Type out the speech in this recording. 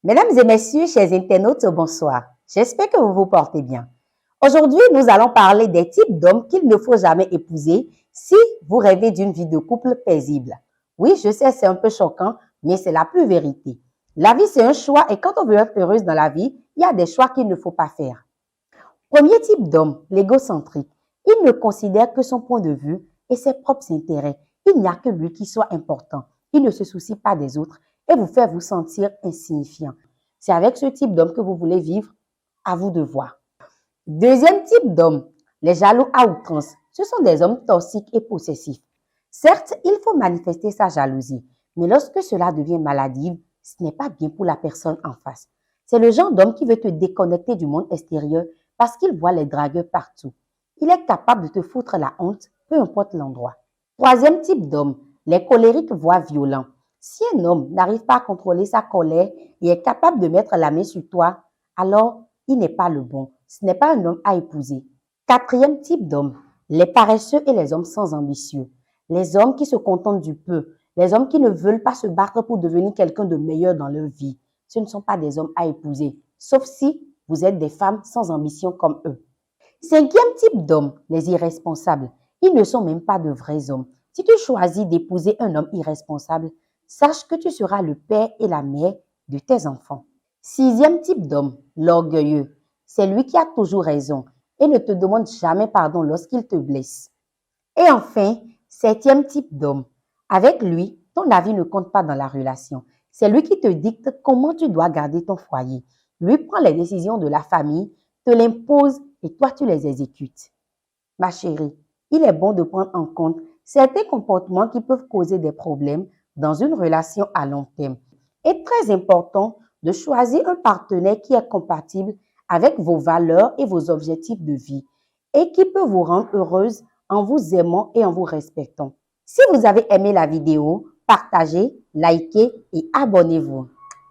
Mesdames et messieurs, chers internautes, bonsoir. J'espère que vous vous portez bien. Aujourd'hui, nous allons parler des types d'hommes qu'il ne faut jamais épouser si vous rêvez d'une vie de couple paisible. Oui, je sais, c'est un peu choquant, mais c'est la pure vérité. La vie, c'est un choix et quand on veut être heureuse dans la vie, il y a des choix qu'il ne faut pas faire. Premier type d'homme, l'égocentrique. Il ne considère que son point de vue et ses propres intérêts. Il n'y a que lui qui soit important. Il ne se soucie pas des autres et vous fait vous sentir insignifiant. C'est avec ce type d'homme que vous voulez vivre, à vous de voir. Deuxième type d'homme, les jaloux à outrance. Ce sont des hommes toxiques et possessifs. Certes, il faut manifester sa jalousie, mais lorsque cela devient maladif, ce n'est pas bien pour la personne en face. C'est le genre d'homme qui veut te déconnecter du monde extérieur parce qu'il voit les dragueurs partout. Il est capable de te foutre la honte, peu importe l'endroit. Troisième type d'homme, les colériques voire violents. Si un homme n'arrive pas à contrôler sa colère et est capable de mettre la main sur toi, alors il n'est pas le bon. Ce n'est pas un homme à épouser. Quatrième type d'homme, les paresseux et les hommes sans ambition. Les hommes qui se contentent du peu, les hommes qui ne veulent pas se battre pour devenir quelqu'un de meilleur dans leur vie. Ce ne sont pas des hommes à épouser, sauf si vous êtes des femmes sans ambition comme eux. Cinquième type d'homme, les irresponsables. Ils ne sont même pas de vrais hommes. Si tu choisis d'épouser un homme irresponsable, sache que tu seras le père et la mère de tes enfants. Sixième type d'homme, l'orgueilleux. C'est lui qui a toujours raison et ne te demande jamais pardon lorsqu'il te blesse. Et enfin, septième type d'homme. Avec lui, ton avis ne compte pas dans la relation. C'est lui qui te dicte comment tu dois garder ton foyer. Lui prend les décisions de la famille, te l'impose et toi tu les exécutes. Ma chérie, il est bon de prendre en compte certains comportements qui peuvent causer des problèmes dans une relation à long terme. Et très important de choisir un partenaire qui est compatible avec vos valeurs et vos objectifs de vie et qui peut vous rendre heureuse en vous aimant et en vous respectant. Si vous avez aimé la vidéo, partagez, likez et abonnez-vous.